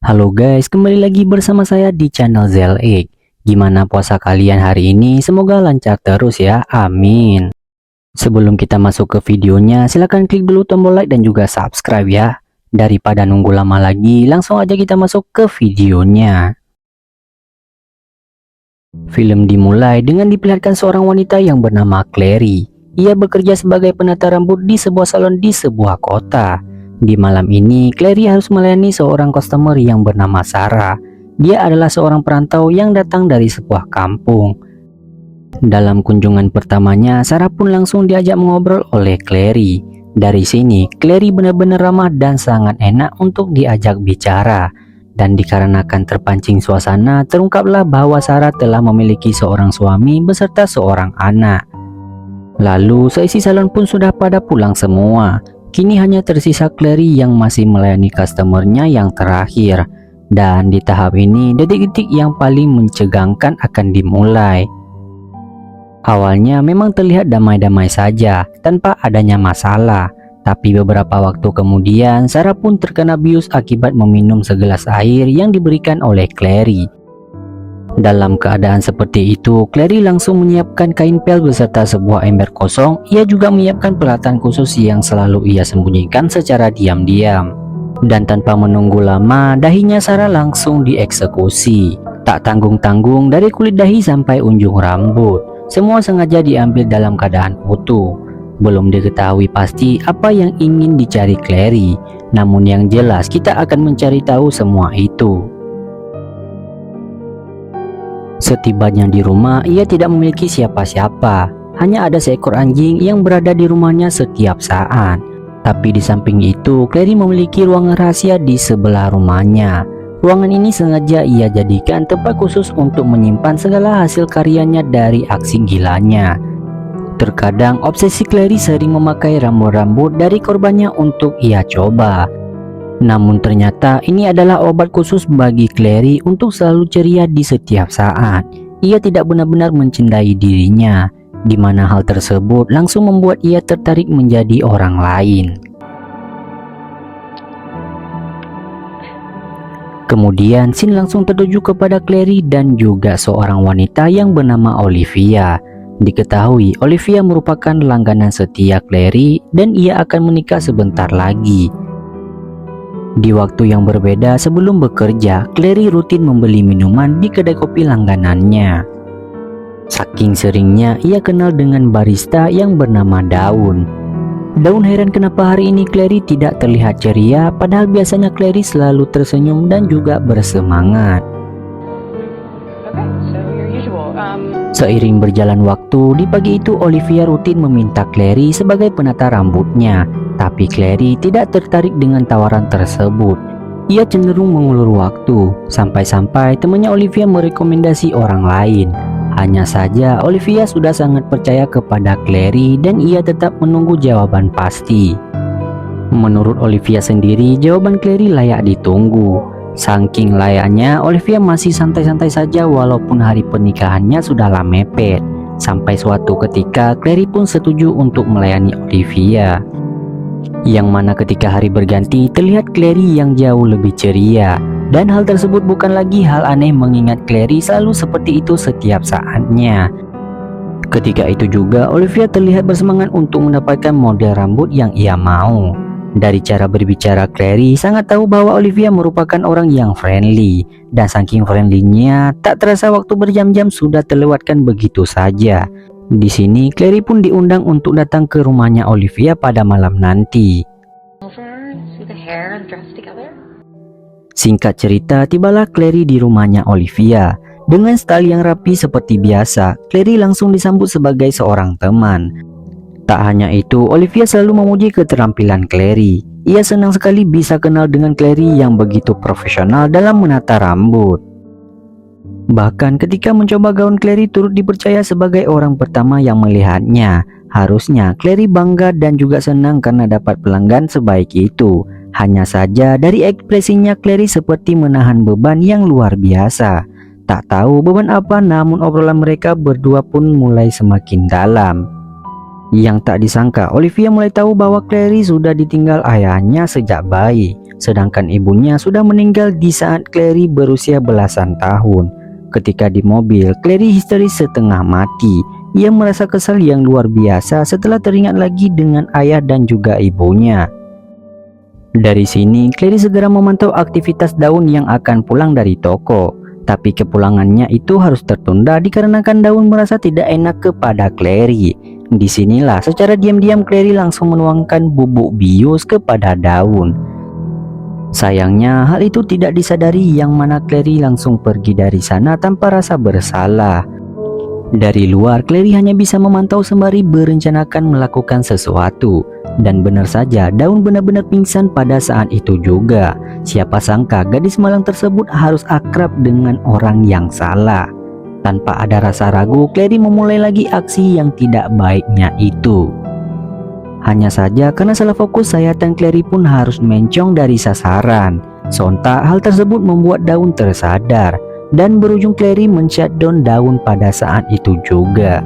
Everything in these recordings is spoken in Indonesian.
Halo guys, kembali lagi bersama saya di channel ZelX. Gimana puasa kalian hari ini? Semoga lancar terus ya, amin. Sebelum kita masuk ke videonya, silahkan klik dulu tombol like dan juga subscribe ya. Daripada nunggu lama lagi, langsung aja kita masuk ke videonya. Film dimulai dengan diperlihatkan seorang wanita yang bernama Clary. Ia bekerja sebagai penata rambut di sebuah salon di sebuah kota. Di malam ini, Clary harus melayani seorang customer yang bernama Sarah. Dia adalah seorang perantau yang datang dari sebuah kampung. Dalam kunjungan pertamanya, Sarah pun langsung diajak mengobrol oleh Clary. Dari sini, Clary benar-benar ramah dan sangat enak untuk diajak bicara. Dan dikarenakan terpancing suasana, terungkaplah bahwa Sarah telah memiliki seorang suami beserta seorang anak. Lalu, seisi salon pun sudah pada pulang semua. Kini hanya tersisa Clary yang masih melayani customernya yang terakhir. Dan di tahap ini, detik-detik yang paling mencegangkan akan dimulai. Awalnya memang terlihat damai-damai saja, tanpa adanya masalah. Tapi beberapa waktu kemudian, Sarah pun terkena bius akibat meminum segelas air yang diberikan oleh Clary. Dalam keadaan seperti itu, Clary langsung menyiapkan kain pel beserta sebuah ember kosong. Ia juga menyiapkan peralatan khusus yang selalu ia sembunyikan secara diam-diam. Dan tanpa menunggu lama, dahinya Sarah langsung dieksekusi. Tak tanggung-tanggung, dari kulit dahi sampai unjung rambut, semua sengaja diambil dalam keadaan utuh. Belum diketahui pasti apa yang ingin dicari Clary, namun yang jelas kita akan mencari tahu semua itu. Setibanya di rumah, ia tidak memiliki siapa-siapa. Hanya ada seekor anjing yang berada di rumahnya setiap saat. Tapi di samping itu, Clary memiliki ruangan rahasia di sebelah rumahnya. Ruangan ini sengaja ia jadikan tempat khusus untuk menyimpan segala hasil karyanya dari aksi gilanya. Terkadang obsesi Clary sering memakai rambut-rambut dari korbannya untuk ia coba. Namun ternyata ini adalah obat khusus bagi Clary untuk selalu ceria di setiap saat. Ia tidak benar-benar mencintai dirinya, di mana hal tersebut langsung membuat ia tertarik menjadi orang lain. Kemudian scene langsung tertuju kepada Clary dan juga seorang wanita yang bernama Olivia. Diketahui Olivia merupakan langganan setia Clary dan ia akan menikah sebentar lagi. Di waktu yang berbeda sebelum bekerja, Clary rutin membeli minuman di kedai kopi langganannya. Saking seringnya ia kenal dengan barista yang bernama Daun. Daun heran kenapa hari ini Clary tidak terlihat ceria, padahal biasanya Clary selalu tersenyum dan juga bersemangat. Seiring berjalan waktu, di pagi itu Olivia rutin meminta Clary sebagai penata rambutnya. Tapi Clary tidak tertarik dengan tawaran tersebut. Ia cenderung mengulur waktu, sampai-sampai temannya Olivia merekomendasi orang lain. Hanya saja Olivia sudah sangat percaya kepada Clary dan ia tetap menunggu jawaban pasti. Menurut Olivia sendiri, jawaban Clary layak ditunggu. Saking layaknya, Olivia masih santai-santai saja walaupun hari pernikahannya sudahlah mepet. Sampai suatu ketika, Clary pun setuju untuk melayani Olivia. Yang mana ketika hari berganti, terlihat Clary yang jauh lebih ceria. Dan hal tersebut bukan lagi hal aneh mengingat Clary selalu seperti itu setiap saatnya. Ketika itu juga, Olivia terlihat bersemangat untuk mendapatkan model rambut yang ia mau. Dari cara berbicara Clary sangat tahu bahwa Olivia merupakan orang yang friendly. Dan saking friendly-nya, tak terasa waktu berjam-jam sudah terlewatkan begitu saja. Di sini Clary pun diundang untuk datang ke rumahnya Olivia pada malam nanti. Singkat cerita, tibalah Clary di rumahnya Olivia. Dengan style yang rapi seperti biasa, Clary langsung disambut sebagai seorang teman. Tak hanya itu, Olivia selalu memuji keterampilan Clary. Ia senang sekali bisa kenal dengan Clary yang begitu profesional dalam menata rambut. Bahkan ketika mencoba gaun, Clary turut dipercaya sebagai orang pertama yang melihatnya. Harusnya Clary bangga dan juga senang karena dapat pelanggan sebaik itu. Hanya saja dari ekspresinya Clary seperti menahan beban yang luar biasa. Tak tahu beban apa, namun obrolan mereka berdua pun mulai semakin dalam. Yang tak disangka, Olivia mulai tahu bahwa Clary sudah ditinggal ayahnya sejak bayi. sedangkan ibunya sudah meninggal di saat Clary berusia belasan tahun. Ketika di mobil, Clary histeris setengah mati. Ia merasa kesal yang luar biasa setelah teringat lagi dengan ayah dan juga ibunya. Dari sini, Clary segera memantau aktivitas Daun yang akan pulang dari toko. Tapi kepulangannya itu harus tertunda dikarenakan Daun merasa tidak enak kepada Clary. Disinilah secara diam-diam Clary langsung menuangkan bubuk bius kepada Daun. Sayangnya hal itu tidak disadari yang mana Clary langsung pergi dari sana tanpa rasa bersalah. Dari luar, Clary hanya bisa memantau sembari berencanakan melakukan sesuatu. Dan benar saja, Daun benar-benar pingsan pada saat itu juga. Siapa sangka gadis malang tersebut harus akrab dengan orang yang salah. Tanpa ada rasa ragu, Clary memulai lagi aksi yang tidak baiknya itu. Hanya saja karena salah fokus, sayatan Clary pun harus mencong dari sasaran. Sontak hal tersebut membuat Daun tersadar dan berujung Clary men-shutdown Daun pada saat itu juga.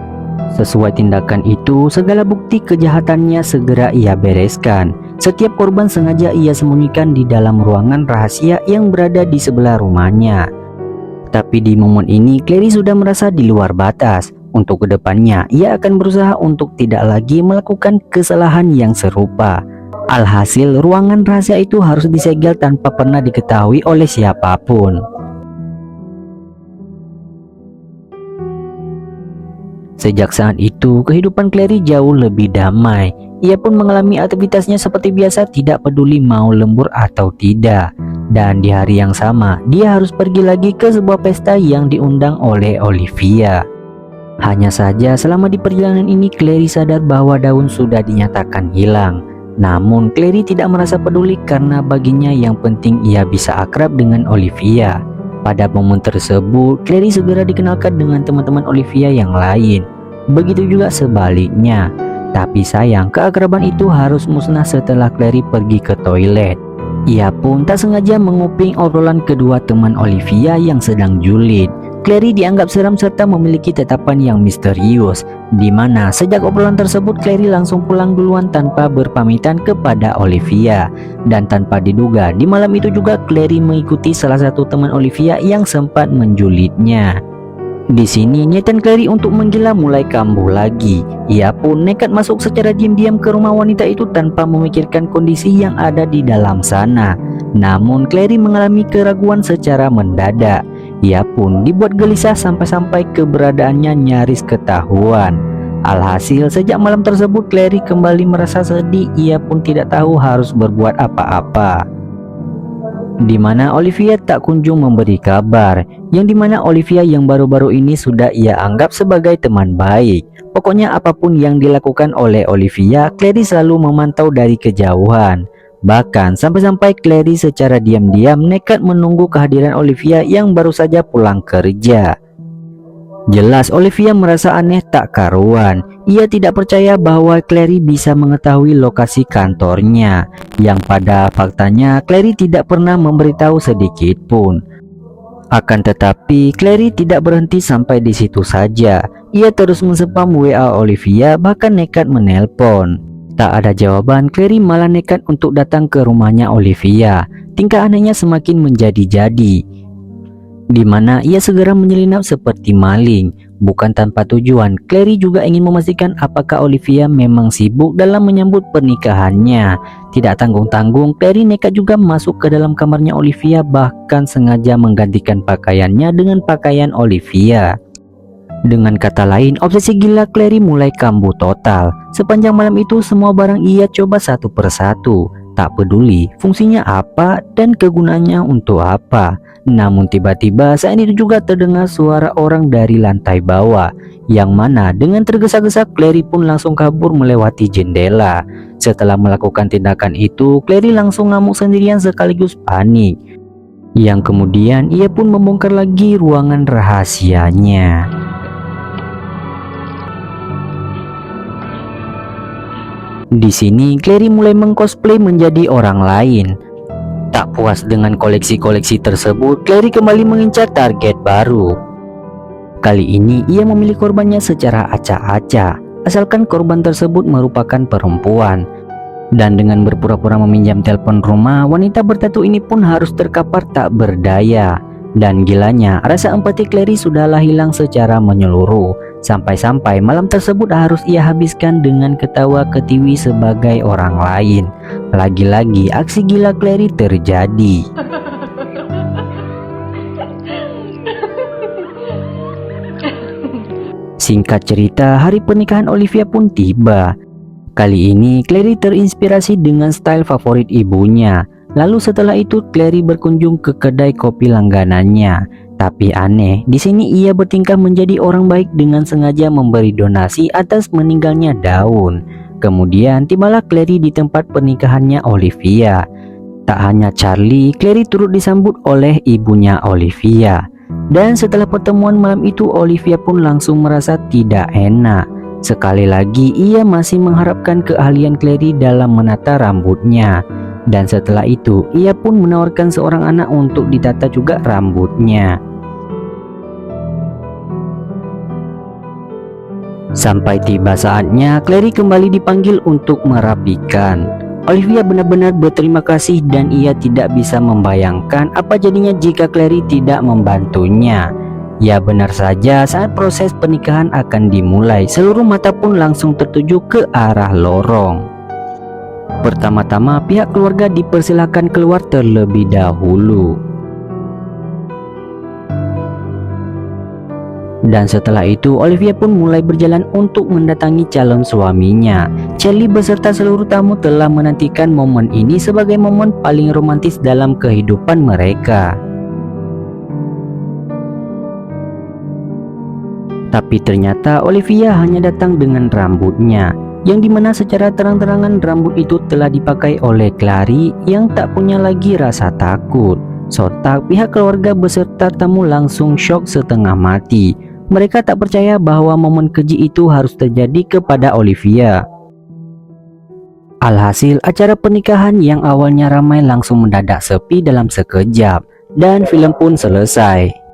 Sesuai tindakan itu, segala bukti kejahatannya segera ia bereskan. Setiap korban sengaja ia sembunyikan di dalam ruangan rahasia yang berada di sebelah rumahnya. Tapi di momen ini Clary sudah merasa di luar batas. Untuk kedepannya, ia akan berusaha untuk tidak lagi melakukan kesalahan yang serupa. Alhasil, ruangan rahasia itu harus disegel tanpa pernah diketahui oleh siapapun. Sejak saat itu, kehidupan Clary jauh lebih damai. Ia pun mengalami aktivitasnya seperti biasa, tidak peduli mau lembur atau tidak. Dan di hari yang sama, dia harus pergi lagi ke sebuah pesta yang diundang oleh Olivia. Hanya saja selama di perjalanan ini Clary sadar bahwa Daun sudah dinyatakan hilang. Namun Clary tidak merasa peduli karena baginya yang penting ia bisa akrab dengan Olivia. Pada momen tersebut, Clary segera dikenalkan dengan teman-teman Olivia yang lain. Begitu juga sebaliknya. Tapi sayang, keakraban itu harus musnah setelah Clary pergi ke toilet. Ia pun tak sengaja menguping obrolan kedua teman Olivia yang sedang julid. Clary dianggap seram serta memiliki tatapan yang misterius, di mana sejak obrolan tersebut Clary langsung pulang duluan tanpa berpamitan kepada Olivia. Dan tanpa diduga, di malam itu juga Clary mengikuti salah satu teman Olivia yang sempat menjulidnya. Di sini niatan Clary untuk menggila mulai kambuh lagi. Ia pun nekat masuk secara diam-diam ke rumah wanita itu tanpa memikirkan kondisi yang ada di dalam sana. Namun Clary mengalami keraguan secara mendadak. Ia pun dibuat gelisah sampai-sampai keberadaannya nyaris ketahuan. Alhasil sejak malam tersebut Clary kembali merasa sedih. Ia pun tidak tahu harus berbuat apa-apa. Di mana Olivia tak kunjung memberi kabar, yang dimana Olivia yang baru-baru ini sudah ia anggap sebagai teman baik. Pokoknya apapun yang dilakukan oleh Olivia, Clary selalu memantau dari kejauhan. Bahkan sampai-sampai Clary secara diam-diam nekat menunggu kehadiran Olivia yang baru saja pulang kerja. Jelas Olivia merasa aneh tak karuan. Ia tidak percaya bahwa Clary bisa mengetahui lokasi kantornya, yang pada faktanya Clary tidak pernah memberitahu sedikit pun. Akan tetapi Clary tidak berhenti sampai di situ saja. Ia terus menspam WA Olivia, bahkan nekat menelpon. Tak ada jawaban, Clary malah nekat untuk datang ke rumahnya Olivia. Tingkah anehnya semakin menjadi-jadi, di mana ia segera menyelinap seperti maling. Bukan tanpa tujuan, Clary juga ingin memastikan apakah Olivia memang sibuk dalam menyambut pernikahannya. Tidak tanggung-tanggung, Clary nekat juga masuk ke dalam kamarnya Olivia, bahkan sengaja menggantikan pakaiannya dengan pakaian Olivia. Dengan kata lain, obsesi gila Clary mulai kambuh total. Sepanjang malam itu semua barang ia coba satu persatu. Tak peduli fungsinya apa dan kegunaannya untuk apa. Namun tiba-tiba saat itu juga terdengar suara orang dari lantai bawah, yang mana dengan tergesa-gesa Clary pun langsung kabur melewati jendela. Setelah melakukan tindakan itu, Clary langsung ngamuk sendirian sekaligus panik. Yang kemudian ia pun membongkar lagi ruangan rahasianya. Di sini Clary mulai mengcosplay menjadi orang lain. Tak puas dengan koleksi-koleksi tersebut, Clary kembali mengincar target baru. Kali ini ia memilih korbannya secara acak-acak, asalkan korban tersebut merupakan perempuan. Dan dengan berpura-pura meminjam telepon rumah, wanita bertato ini pun harus terkapar tak berdaya. Dan gilanya, rasa empati Clary sudahlah hilang secara menyeluruh. Sampai-sampai malam tersebut harus ia habiskan dengan ketawa ketiwi sebagai orang lain. Lagi-lagi aksi gila Clary terjadi. Singkat cerita, hari pernikahan Olivia pun tiba. Kali ini Clary terinspirasi dengan style favorit ibunya. Lalu setelah itu Clary berkunjung ke kedai kopi langganannya. Tapi aneh, di sini ia bertingkah menjadi orang baik dengan sengaja memberi donasi atas meninggalnya daun. Kemudian tibalah Clary di tempat pernikahannya Olivia. Tak hanya Charlie, Clary turut disambut oleh ibunya Olivia. Dan setelah pertemuan malam itu Olivia pun langsung merasa tidak enak. Sekali lagi ia masih mengharapkan keahlian Clary dalam menata rambutnya. Dan setelah itu ia pun menawarkan seorang anak untuk ditata juga rambutnya. Sampai tiba saatnya Clary kembali dipanggil untuk merapikan. Olivia benar-benar berterima kasih dan ia tidak bisa membayangkan apa jadinya jika Clary tidak membantunya. Ya benar saja, saat proses pernikahan akan dimulai, seluruh mata pun langsung tertuju ke arah lorong. Pertama-tama pihak keluarga dipersilakan keluar terlebih dahulu. Dan setelah itu Olivia pun mulai berjalan untuk mendatangi calon suaminya. Charlie beserta seluruh tamu telah menantikan momen ini sebagai momen paling romantis dalam kehidupan mereka. Tapi ternyata Olivia hanya datang dengan rambutnya, yang dimana secara terang-terangan rambut itu telah dipakai oleh Clary yang tak punya lagi rasa takut. Sontak pihak keluarga beserta tamu langsung syok setengah mati. Mereka tak percaya bahwa momen keji itu harus terjadi kepada Olivia. Alhasil acara pernikahan yang awalnya ramai langsung mendadak sepi dalam sekejap, dan film pun selesai.